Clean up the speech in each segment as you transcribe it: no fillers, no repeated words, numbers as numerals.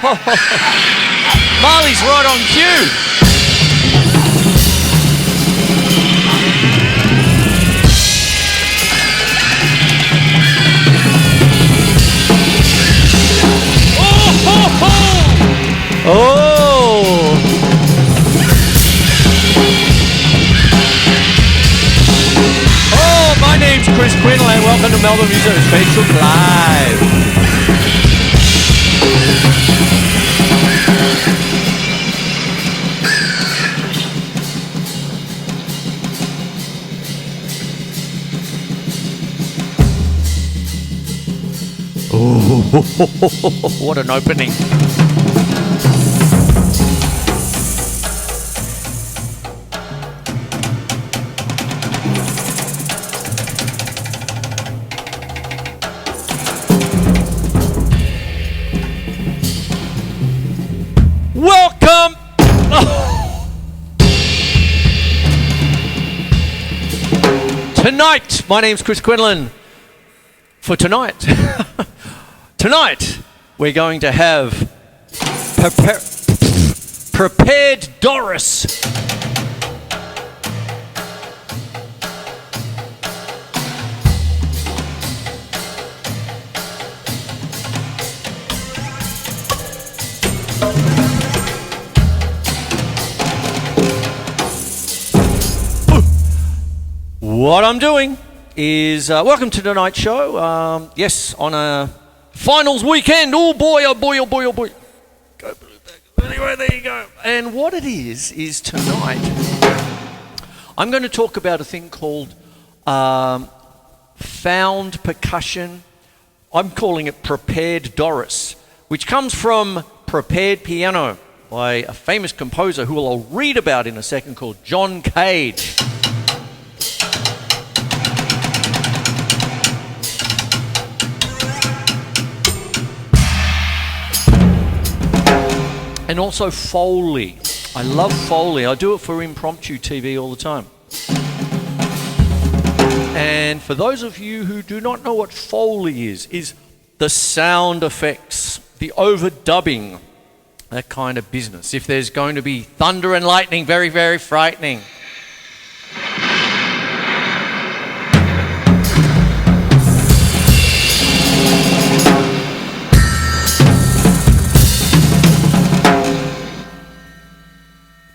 Marley's right on cue. Oh! Oh, my name's Quinlan. Welcome to Melbourne Musos Facebook Live. Oh, what an opening. Welcome. Oh. Tonight, my name's Quinlan. For tonight, we're going to have prepared Doris. What I'm doing is welcome to tonight's show. Yes, on a finals weekend. Oh boy, oh boy, oh boy, oh boy. Go back. Anyway, there you go. And what it is tonight, I'm going to talk about a thing called found percussion. I'm calling it prepared Doris, which comes from prepared piano by a famous composer who I'll read about in a second called John Cage. And also Foley. I love Foley. I do it for impromptu TV all the time. And for those of you who do not know what Foley is the sound effects, the overdubbing, that kind of business. If there's going to be thunder and lightning, very, very frightening.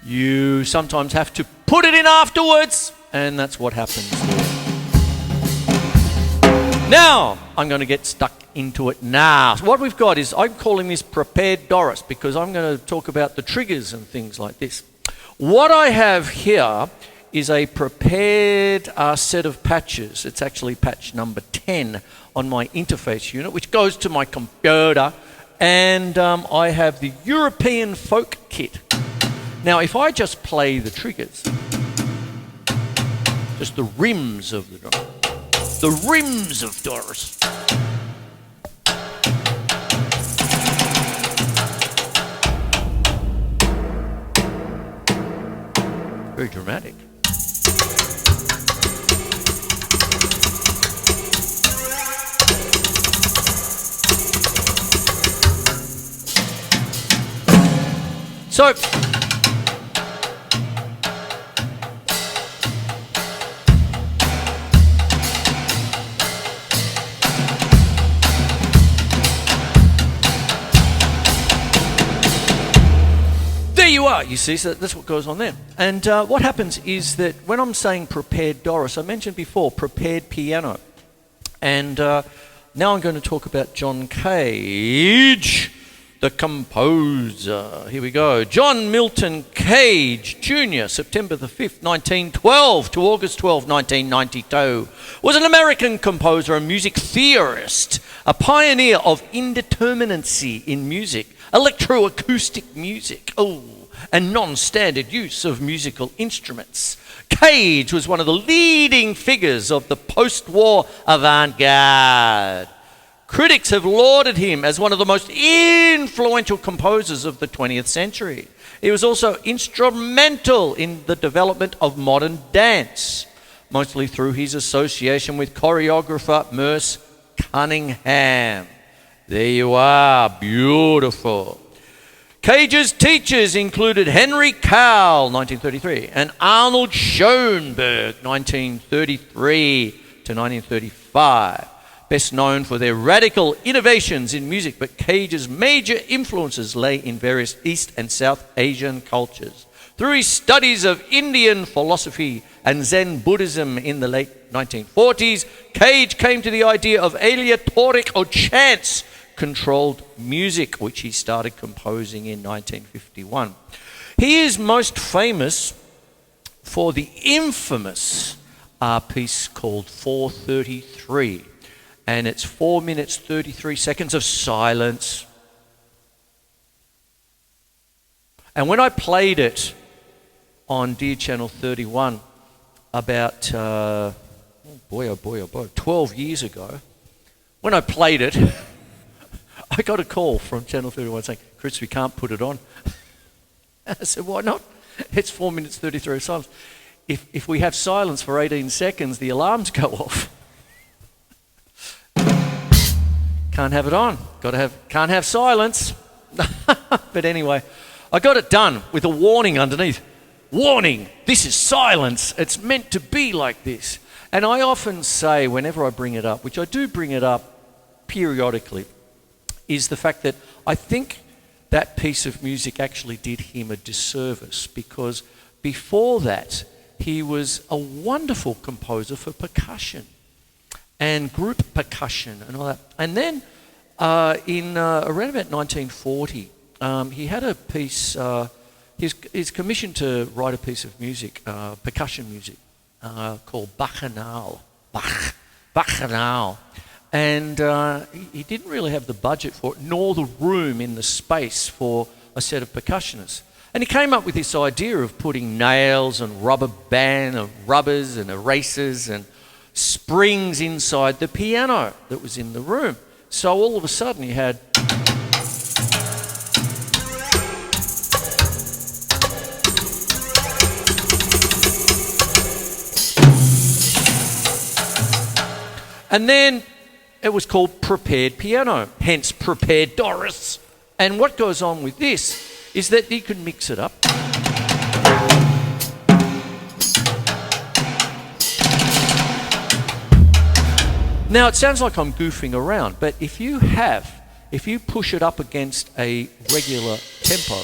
You sometimes have to put it in afterwards, and that's what happens there. Now, I'm going to get stuck into it now. So what we've got is, I'm calling this prepared Doris, because I'm going to talk about the triggers and things like this. What I have here is a prepared set of patches. It's actually patch number 10 on my interface unit, which goes to my computer, and I have the European Folk Kit. Now, if I just play the triggers, just the rims of the drum, the rims of Doris. Very dramatic. So, you see, so that's what goes on there. And what happens is that when I'm saying prepared Doris, I mentioned before prepared piano. And now I'm going to talk about John Cage, the composer. Here we go. John Milton Cage Jr., September the 5th, 1912 to August 12, 1992, was an American composer and music theorist, a pioneer of indeterminacy in music, electroacoustic music, and non-standard use of musical instruments. Cage was one of the leading figures of the post-war avant-garde. Critics have lauded him as one of the most influential composers of the 20th century. He was also instrumental in the development of modern dance, mostly through his association with choreographer Merce Cunningham. There you are, beautiful. Cage's teachers included Henry Cowell, 1933, and Arnold Schoenberg, 1933 to 1935. Best known for their radical innovations in music, but Cage's major influences lay in various East and South Asian cultures. Through his studies of Indian philosophy and Zen Buddhism in the late 1940s, Cage came to the idea of aleatoric or chance-controlled music, which he started composing in 1951. He is most famous for the infamous piece called 433. And it's 4 minutes, 33 seconds of silence. And when I played it on Dear Channel 31 about, 12 years ago, when I played it, I got a call from Channel 31 saying, "Chris, we can't put it on." I said, "Why not? It's 4 minutes, 33 of silence. If we have silence for 18 seconds, the alarms go off. Can't have it on. Can't have silence." But anyway, I got it done with a warning underneath. Warning, this is silence. It's meant to be like this. And I often say, whenever I bring it up, which I do bring it up periodically, is the fact that I think that piece of music actually did him a disservice, because before that, he was a wonderful composer for percussion and group percussion and all that. And then in around about 1940, he had a piece, he's commissioned to write a piece of music, percussion music, called Bacchanal. Bacchanal. And he didn't really have the budget for it, nor the room in the space for a set of percussionists. And he came up with this idea of putting nails and rubber band and rubbers and erasers and springs inside the piano that was in the room. So all of a sudden you had and then it was called prepared piano, hence prepared Doris. And what goes on with this is that you can mix it up. Now, it sounds like I'm goofing around, but if you push it up against a regular tempo,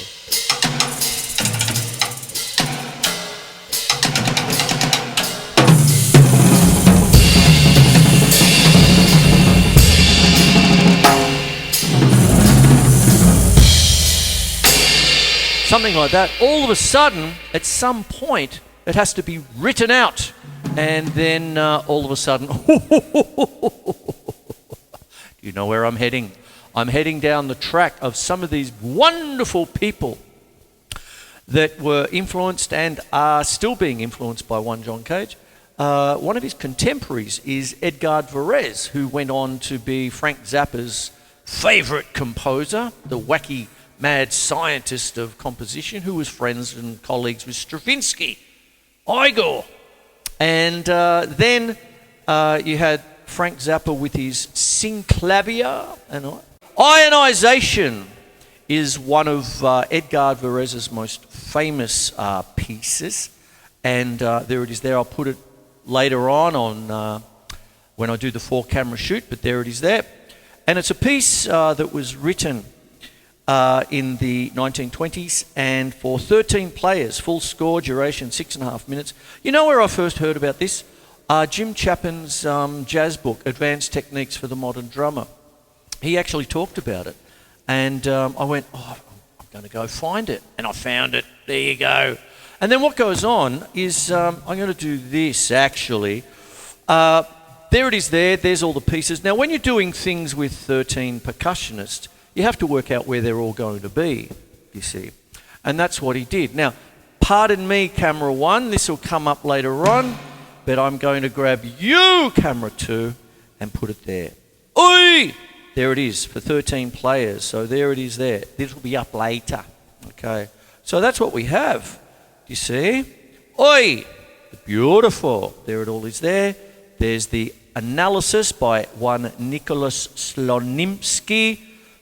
something like that, all of a sudden, at some point, it has to be written out. And then all of a sudden, you know where I'm heading? I'm heading down the track of some of these wonderful people that were influenced and are still being influenced by one John Cage. One of his contemporaries is Edgar Varese, who went on to be Frank Zappa's favourite composer, the wacky, mad scientist of composition, who was friends and colleagues with Stravinsky, Igor. And then you had Frank Zappa with his synclavier and all. Ionization is one of Edgar Varese's most famous pieces, and there it is there. I'll put it later on when I do the 4-camera shoot, but there it is there. And it's a piece that was written in the 1920s, and for 13 players, full score, duration 6.5 minutes. You know where I first heard about this? Jim Chapin's jazz book, Advanced Techniques for the Modern Drummer. He actually talked about it. And I went, I'm going to go find it. And I found it. There you go. And then what goes on is, I'm going to do this, actually. There it is there. There's all the pieces. Now, when you're doing things with 13 percussionists, you have to work out where they're all going to be, you see. And that's what he did. Now, pardon me, camera 1. This will come up later on. But I'm going to grab you, camera 2, and put it there. Oi! There it is for 13 players. So there it is there. This will be up later. Okay. So that's what we have. You see? Oi! Beautiful. There it all is there. There's the analysis by one Nicholas Slonimsky,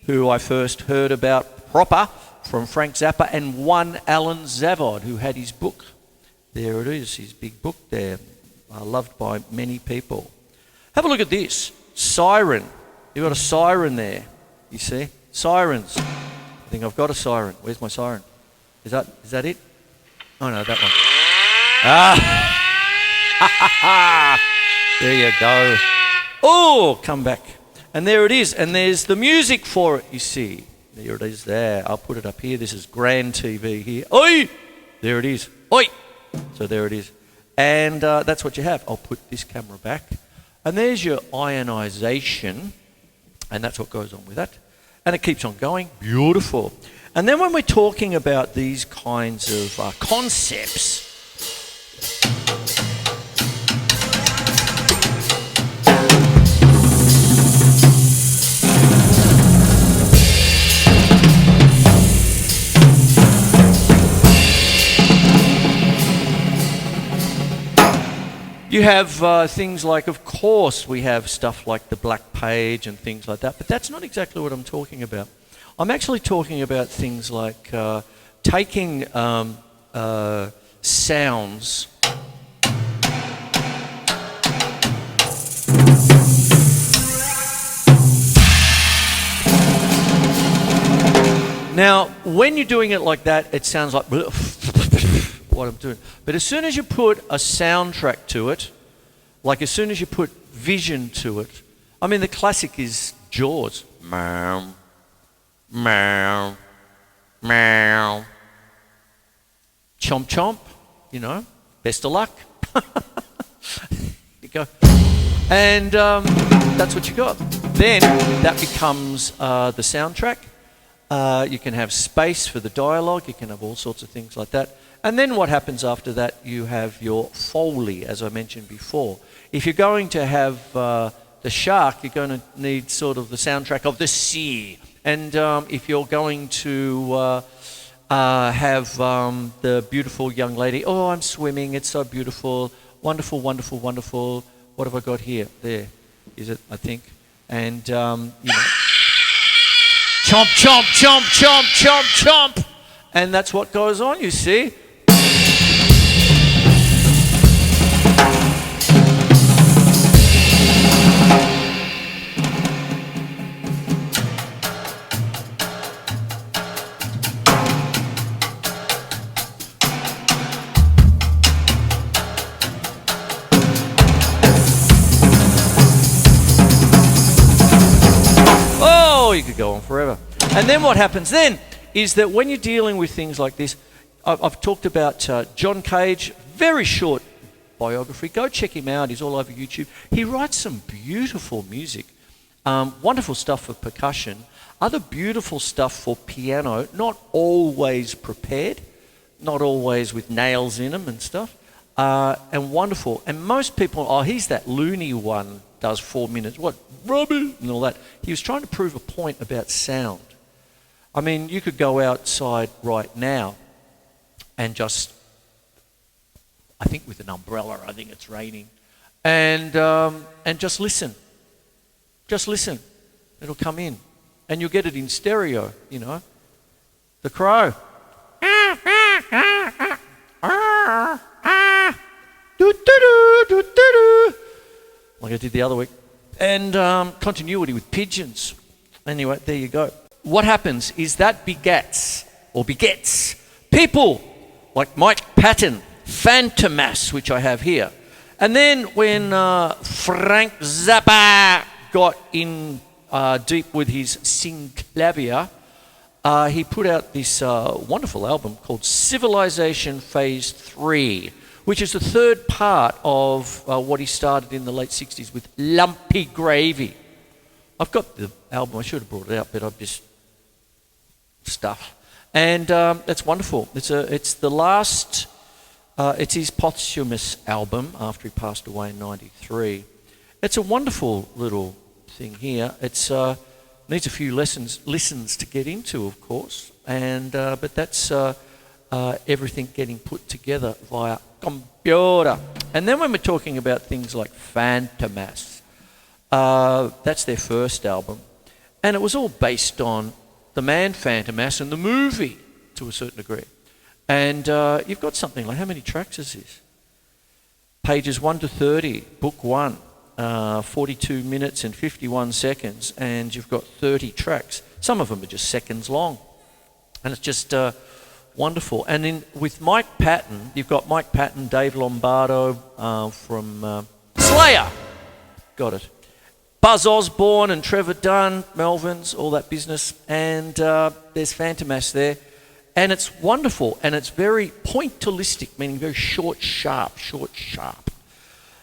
who I first heard about proper from Frank Zappa, and one Alan Zavod, who had his book. There it is, his big book there, loved by many people. Have a look at this, siren. You've got a siren there, you see? Sirens. I think I've got a siren. Where's my siren? Is that it? Oh no, that one. There you go. Oh, come back. And there it is. And there's the music for it, you see. There it is there. I'll put it up here. This is Grand TV here. Oi! There it is. Oi! So there it is. And that's what you have. I'll put this camera back. And there's your ionization. And that's what goes on with that. And it keeps on going. Beautiful. And then when we're talking about these kinds of concepts, you have things like, of course, we have stuff like the Black Page and things like that, but that's not exactly what I'm talking about. I'm actually talking about things like taking sounds now, when you're doing it like that, it sounds like what I'm doing. But as soon as you put a soundtrack to it, like as soon as you put vision to it, I mean, the classic is Jaws. Meow, meow, meow. Chomp, chomp, you know, best of luck. You go. And that's what you got. Then that becomes the soundtrack. You can have space for the dialogue. You can have all sorts of things like that. And then what happens after that, you have your Foley, as I mentioned before. If you're going to have the shark, you're going to need sort of the soundtrack of the sea. And if you're going to have the beautiful young lady, oh, I'm swimming, it's so beautiful, wonderful, wonderful, wonderful. What have I got here? There is it, I think. And, you know, chomp, chomp, chomp, chomp, chomp, chomp. And that's what goes on, you see. Oh, you could go on forever. And then what happens then is that when you're dealing with things like this, I've talked about John Cage, very short biography. Go check him out. He's all over YouTube. He writes some beautiful music, wonderful stuff for percussion, other beautiful stuff for piano, not always prepared, not always with nails in them and stuff, and wonderful. And most people, oh, he's that loony one, does 4 minutes, what, rubbish, and all that. He was trying to prove a point about sound. I mean, you could go outside right now and just, I think with an umbrella, I think it's raining, and just listen. Just listen. It'll come in. And you'll get it in stereo, you know. The crow. Like I did the other week. And continuity with pigeons. Anyway, there you go. What happens is that begets people like Mike Patton, Fantomas, which I have here. And then when Frank Zappa got in deep with his synclavier, he put out this wonderful album called Civilization Phase 3, which is the third part of what he started in the late 60s with Lumpy Gravy. I've got the album, I should have brought it out, but I've just stuff. And that's wonderful. It's the last, it's his posthumous album after he passed away in 93. It's a wonderful little thing here. It's needs a few listens to get into, of course. And but that's everything getting put together via computer. And then when we're talking about things like Fantomas, that's their first album. And it was all based on the Man Fantomas and the movie to a certain degree. And you've got something like, how many tracks is this? Pages 1 to 30, book 1, 42 minutes and 51 seconds, and you've got 30 tracks. Some of them are just seconds long. And it's just wonderful. And with Mike Patton, you've got Mike Patton, Dave Lombardo from Slayer. Got it. Buzz Osborne and Trevor Dunn, Melvins, all that business. And there's Fantomas there. And it's wonderful. And it's very pointillistic, meaning very short, sharp.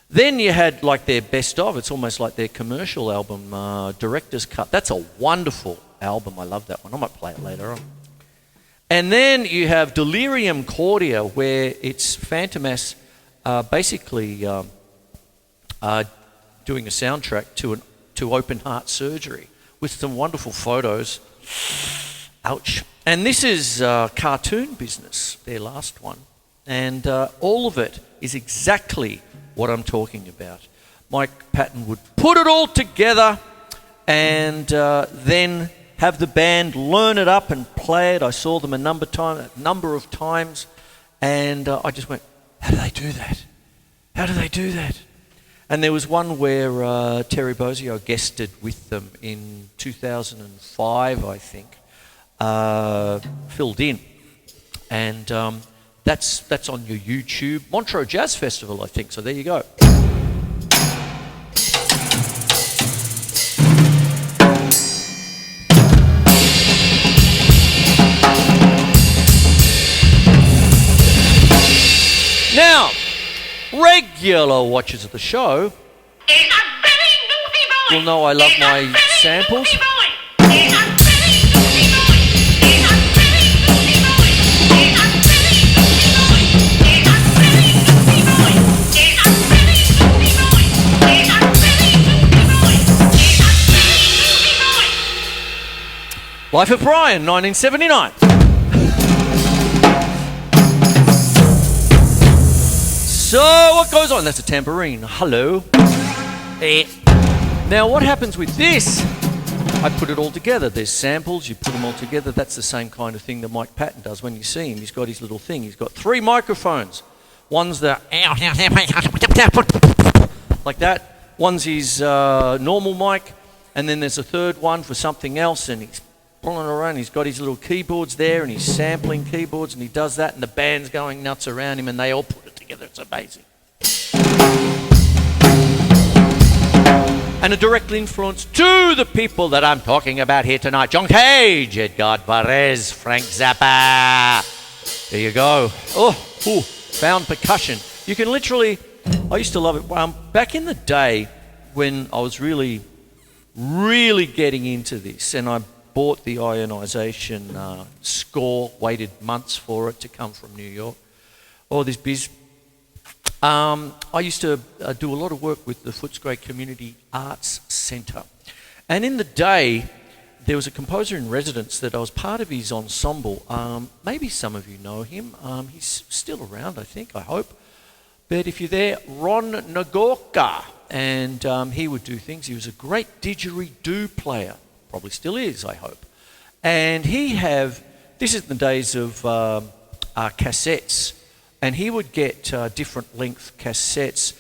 Then you had like their best of. It's almost like their commercial album, Director's Cut. That's a wonderful album. I love that one. I might play it later on. And then you have Delirium Cordia, where it's Fantomas basically doing a soundtrack to Open Heart Surgery with some wonderful photos. Ouch. And this is Cartoon Business, their last one. And all of it is exactly what I'm talking about. Mike Patton would put it all together and then have the band learn it up and play it. I saw them a number of times, and I just went, how do they do that? How do they do that? And there was one where Terry Bozzio guested with them in 2005, I think, filled in. And that's on your YouTube. Montreux Jazz Festival, I think, so there you go. Now, regular watchers of the show will know I love my samples. Life of Brian, 1979. So what goes on? That's a tambourine. Hello. Now what happens with this? I put it all together. There's samples, you put them all together. That's the same kind of thing that Mike Patton does when you see him. He's got his little thing. He's got 3 microphones. One's the like that. One's his normal mic. And then there's a third one for something else. And he's pulling around. He's got his little keyboards there and he's sampling keyboards and he does that and the band's going nuts around him and they all put it together. It's amazing. And a direct influence to the people that I'm talking about here tonight. John Cage, Edgar Varese, Frank Zappa. There you go. Oh, found percussion. You can literally, I used to love it. Back in the day when I was really getting into this and I bought the ionisation score, waited months for it to come from New York. All this biz. I used to do a lot of work with the Footscray Community Arts Centre. And in the day, there was a composer in residence that I was part of his ensemble. Maybe some of you know him. He's still around, I think, I hope. But if you're there, Ron Nagorka. And he would do things. He was a great didgeridoo player. Probably still is, I hope. And this is the days of cassettes. And he would get different length cassettes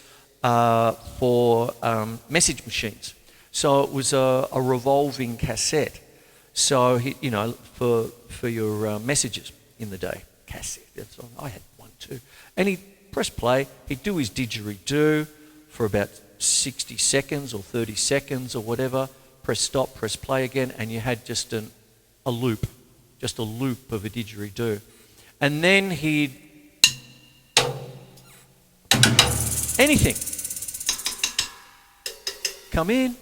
for message machines. So it was a revolving cassette. So, for your messages in the day. Cassette. I had one too. And he'd press play. He'd do his didgeridoo for about 60 seconds or 30 seconds or whatever. Press stop, press play again. And you had just a loop. Just a loop of a didgeridoo. And then he'd anything. Come in.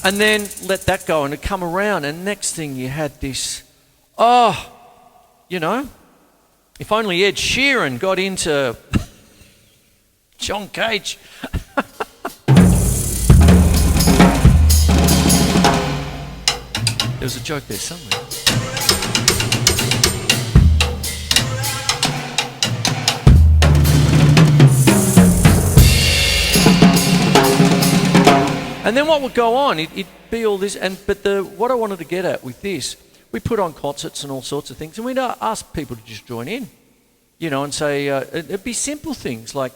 And then let that go and it'd come around and next thing you had this, if only Ed Sheeran got into John Cage. There's a joke there somewhere. And then what would go on? It'd be all this, but what I wanted to get at with this, we put on concerts and all sorts of things, and we'd ask people to just join in, and say it'd be simple things like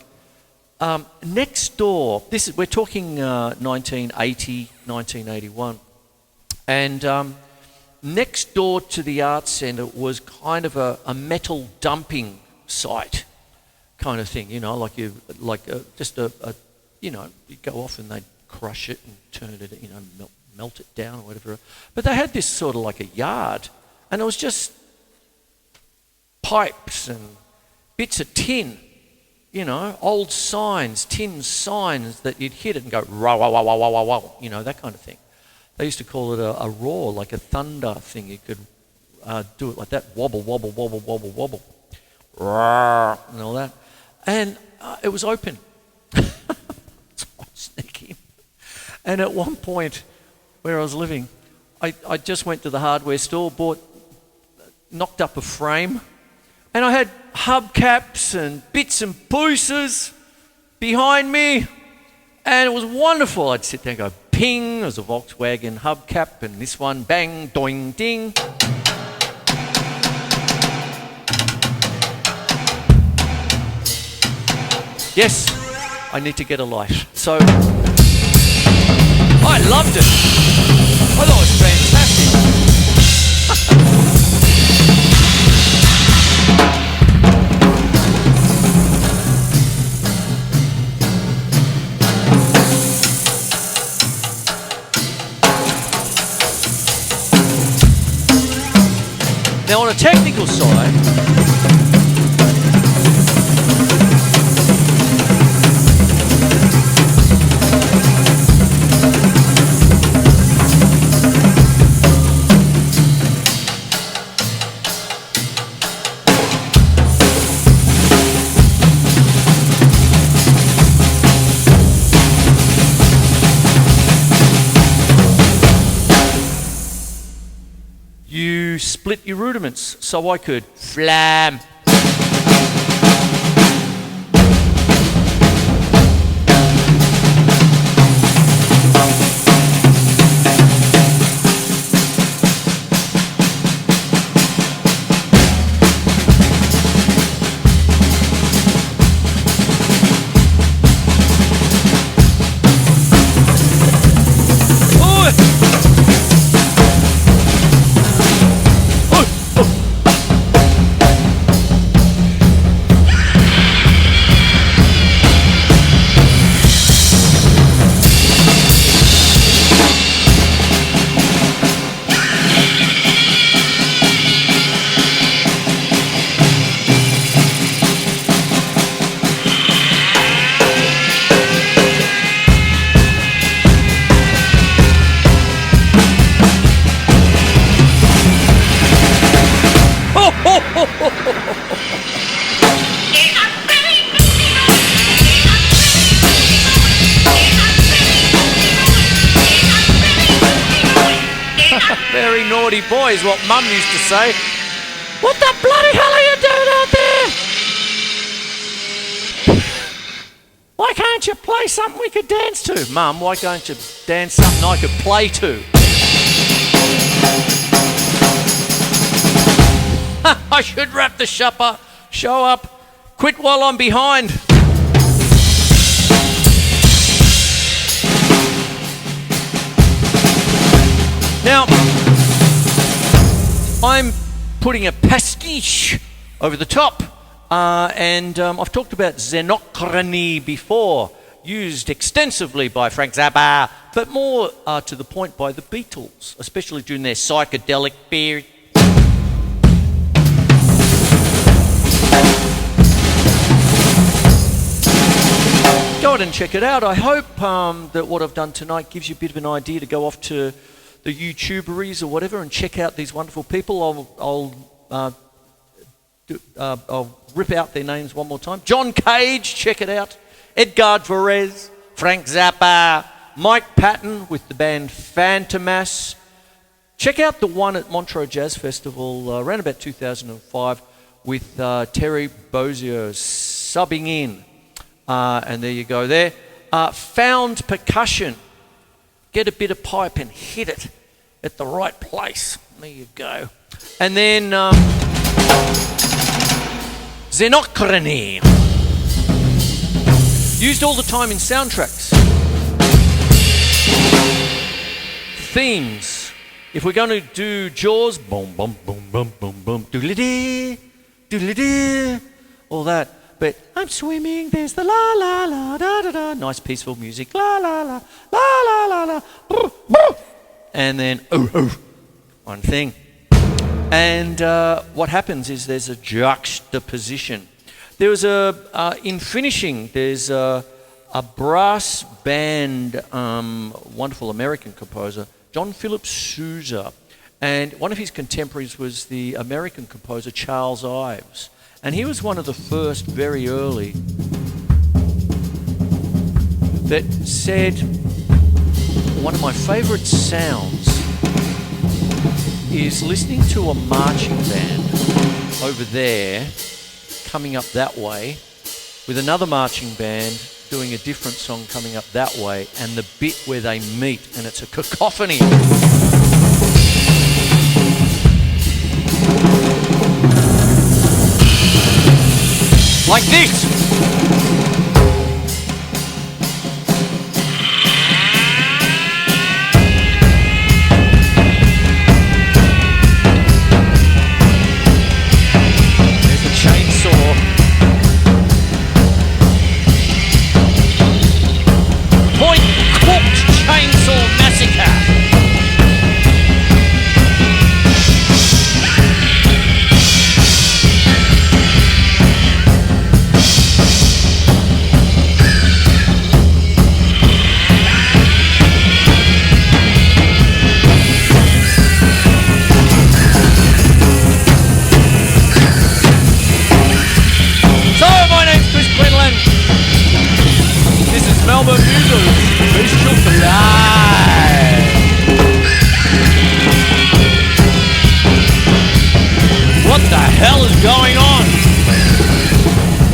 next door. We're talking 1980, 1981, and next door to the art centre was kind of a metal dumping site, kind of thing. You go off and they'd crush it and turn it, melt it down or whatever. But they had this sort of like a yard, and it was just pipes and bits of tin, old signs, tin signs that you'd hit it and go, row, wow, wow, wow, wow, wow, wow, that kind of thing. They used to call it a roar, like a thunder thing. You could do it like that, wobble, wobble, wobble, wobble, wobble, roar, and all that. And it was open. So I sneak in. And at one point where I was living, I just went to the hardware store, knocked up a frame, and I had hubcaps and bits and pieces behind me, and it was wonderful. I'd sit there and go, ping, there's a Volkswagen hubcap, and this one, bang, doing, ding. Yes, I need to get a light. So, I loved it. I thought it was fantastic. Now, on a technical side, you split your rudiments so I could flam. Very naughty boy is what Mum used to say. What the bloody hell are you doing out there? Why can't you play something we could dance to? Mum, why can't you dance something I could play to? I should wrap the show up. Quit while I'm behind. Now, I'm putting a pastiche over the top, and I've talked about xenochrony before, used extensively by Frank Zappa, but more to the point by the Beatles, especially during their psychedelic period. Go ahead and check it out. I hope that what I've done tonight gives you a bit of an idea to go off to the YouTuberies or whatever and check out these wonderful people. I'll rip out their names one more time. John Cage, check it out. Edgar Varese, Frank Zappa, Mike Patton with the band Fantomas. Check out the one at Montreux Jazz Festival around about 2005 with Terry Bozzio subbing in. And there you go there. Found Percussion. get a bit of pipe and hit it at the right place. There you go. And then xenochrony, used all the time in soundtracks. Themes. If we're going to do Jaws, boom, boom, boom, boom, boom, boom, doodly-dee, doodly-dee, all that. But I'm swimming, there's the la la la da da da, nice peaceful music, la la la la la la la, brr, brr. And then one thing. And what happens is there's a juxtaposition. There was in finishing, there's a brass band, wonderful American composer, John Philip Sousa, and one of his contemporaries was the American composer Charles Ives. And he was one of the first, very early, that said, one of my favourite sounds is listening to a marching band over there, coming up that way, with another marching band doing a different song coming up that way, and the bit where they meet, and it's a cacophony. Like this. There's a chainsaw. Point Cooked Chainsaw Massacre. Quinlan. This is Melbourne Musos. Bestial Fly. What the hell is going on?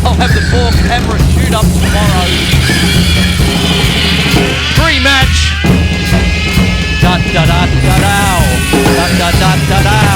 I'll have the 4 camera queued up tomorrow. Pre-match. Da da da da da da da da da da.